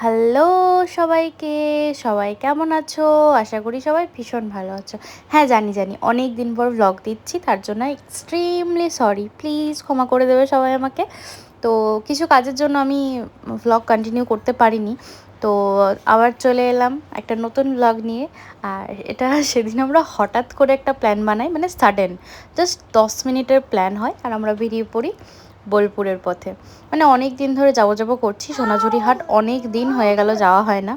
Hello সবাইকে, সবাই কেমন আছো? আশা করি সবাই ভীষণ ভালো আছো। হ্যাঁ, জানি অনেক দিন পর ভ্লগ দিচ্ছি, তার জন্য এক্সট্রিমলি সরি। প্লিজ ক্ষমা করে দেবে সবাই আমাকে। তো কিছু কাজের জন্য আমি ভ্লগ কন্টিনিউ করতে পারিনি। তো আবার চলে এলাম একটা নতুন ভ্লগ নিয়ে। আর এটা সেদিন আমরা হঠাৎ করে একটা প্ল্যান বানাই, মানে সাডেন, জাস্ট 10 মিনিটের প্ল্যান হয় আর আমরা বেরিয়ে পড়ি বোলপুরের পথে। মানে অনেক দিন ধরে যাবো করছি, সোনাঝুরি হাট অনেক দিন হয়ে গেল যাওয়া হয় না।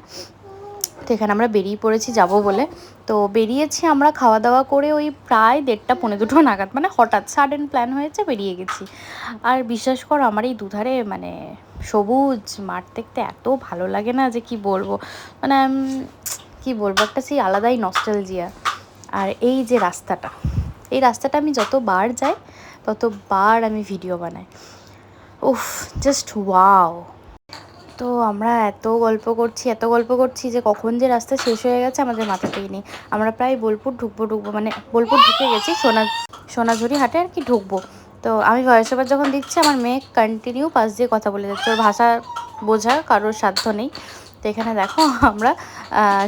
তো এখানে আমরা বেরিয়ে পড়েছি যাব বলে। তো বেরিয়েছি আমরা খাওয়া দাওয়া করে ওই প্রায় 1:30 পৌনে 2 নাগাদ, মানে হঠাৎ সাডেন প্ল্যান হয়েছে, বেরিয়ে গেছি। আর বিশ্বাস করো, আমার এই দুধারে মানে সবুজ মাঠ দেখতে এত ভালো লাগে না যে কি বলবো। মানে কি বলবো, একটা সেই আলাদাই নস্টালজিয়া। আর এই যে রাস্তাটা, এই রাস্তাটা আমি যতবার যাই ততবার আমি ভিডিও বানাই। উফ, জাস্ট ওয়াও। তো আমরা এত গল্প করছি যে কখন যে রাস্তা শেষ হয়ে গেছে আমাদের মাথাতেই নেই। আমরা প্রায় বোলপুর ঢুকবো, মানে বোলপুর ঢুকে গেছি, সোনাঝুরি হাটে আর কি ঢুকবো। তো আমি ভয়েস ওভার যখন দিচ্ছি, আমার মেয়ে কন্টিনিউ পাশ দিয়ে কথা বলে যাচ্ছে, ওর ভাষা বোঝার কারোর সাধ্য নেই। তো এখানে দেখো আমরা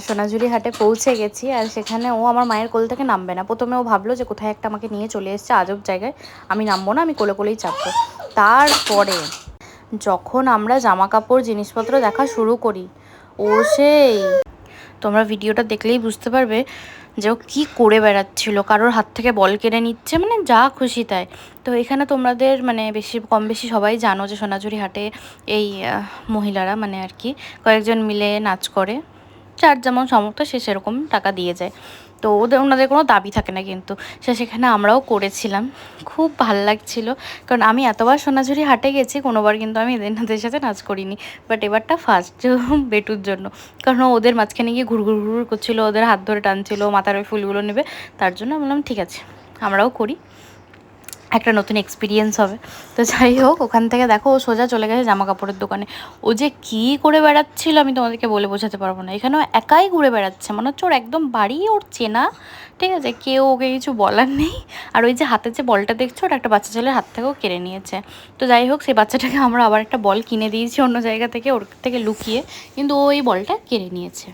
সোনাঝুরি হাটে পৌঁছে গেছি। আর সেখানে ও আমার মায়ের কোল থেকে নামবে না। প্রথমে ও ভাবলো যে কোথায় একটা আমাকে নিয়ে চলে এসছে আজব জায়গায়, আমি নামবো না, আমি কোলেই চাপবো। তারপরে যখন আমরা জামা কাপড় জিনিসপত্র দেখা শুরু করি, ও সেই, তোমরা ভিডিওটা দেখলেই বুঝতে পারবে যে ও কী করে বেড়াচ্ছিল, কারোর হাত থেকে বল কেড়ে নিচ্ছে, মানে যা খুশি তাই। তো এখানে তোমাদের মানে কম বেশি সবাই জানো যে সোনাঝুরি হাটে এই মহিলারা মানে আর কি কয়েকজন মিলে নাচ করে, যার যেমন সামর্থ্য সে সেরকম টাকা দিয়ে যায়। তো ওনাদের কোনো দাবি থাকে না, কিন্তু সেখানে আমরাও করেছিলাম। খুব ভাল লাগছিল, কারণ আমি এতবার সোনাঝুরি হাটে গেছি, কোনোবার কিন্তু আমি এদের সাথে নাচ করিনি। বাট এবারটা ফার্স্ট বেটুর জন্য, কারণ ওদের মাঝখানে গিয়ে ঘুর করছিলো, ওদের হাত ধরে টানছিল, মাথার ওই ফুলগুলো নেবে। তার জন্য বললাম ঠিক আছে, আমরাও করি, একটা নতুন এক্সপিরিয়েন্স হবে। তো যাই হোক, ওখান থেকে দেখো ও সোজা চলে গেছে জামা কাপড়ের দোকানে। ও যে কী করে বেড়াচ্ছিল আমি তোমাদেরকে বলে বোঝাতে পারবো না। এখানেও একাই ঘুরে বেড়াচ্ছে, মনে হচ্ছে ওর একদম বাড়ি ওর চেনা, ঠিক আছে, কেউ ওকে কিছু বলার নেই। আর ওই যে হাতে যে বলটা দেখছো, ওটা একটা বাচ্চা ছেলের হাত থেকেও কেড়ে নিয়েছে। তো যাই হোক, সেই বাচ্চাটাকে আমরা আবার একটা বল কিনে দিয়েছি অন্য জায়গা থেকে, ওর থেকে লুকিয়ে, কিন্তু ও এই বলটা কেড়ে নিয়েছে।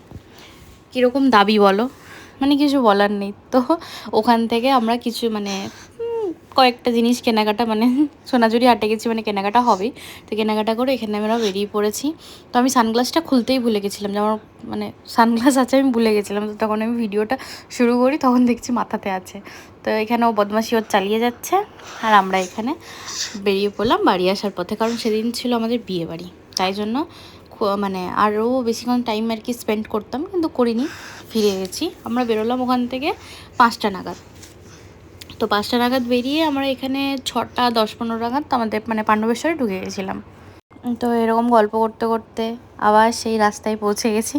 কীরকম দাবি বলো, মানে কিছু বলার নেই। তো ওখান থেকে আমরা কিছু মানে কয়েকটা জিনিস কেনাকাটা, মানে সোনাঝুরি হাটে গেছি মানে কেনাকাটা হবেই। তো কেনাকাটা করে এখানে আমরা বেরিয়ে পড়েছি। তো আমি সানগ্লাসটা খুলতেই ভুলে গেছিলাম, যে আমার মানে সানগ্লাস আছে আমি ভুলে গেছিলাম। তো তখন আমি ভিডিওটা শুরু করি, তখন দেখছি মাথাতে আছে। তো এখানেও বদমাশি ওর চালিয়ে যাচ্ছে, আর আমরা এখানে বেরিয়ে পড়লাম বাড়ি আসার পথে, কারণ সেদিন ছিল আমাদের বিয়ে বাড়ি। তাই জন্য মানে আরও বেশিক্ষণ টাইম আর কি স্পেন্ড করতাম, কিন্তু করিনি, ফিরে গেছি। আমরা বেরোলাম ওখান থেকে 5টা নাগাদ। তো 5টা নাগাদ বেরিয়ে আমরা এখানে 6টা 10-15 নাগাদ আমাদের মানে পাণ্ডবেশ্বরে ঢুকে গেছিলাম। তো এরকম গল্প করতে করতে আবার সেই রাস্তায় পৌঁছে গেছি।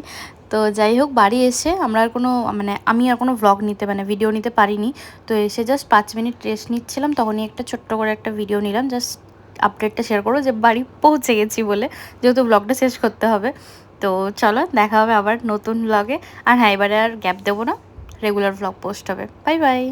তো যাই হোক, বাড়ি এসে আমরা আর কোনো মানে আমি আর কোনো ভ্লগ নিতে মানে ভিডিও নিতে পারিনি। তো এসে জাস্ট 5 মিনিট রেস্ট নিচ্ছিলাম, তখনই একটা ছোট্ট করে একটা ভিডিও নিলাম, জাস্ট আপডেটটা শেয়ার করো যে বাড়ি পৌঁছে গেছি বলে, যেহেতু ব্লগটা শেষ করতে হবে। তো চলো, দেখা হবে আবার নতুন ভ্লগে। আর হ্যাঁ, এবারে আর গ্যাপ দেবো না, রেগুলার ভ্লগ পোস্ট হবে। Bye bye.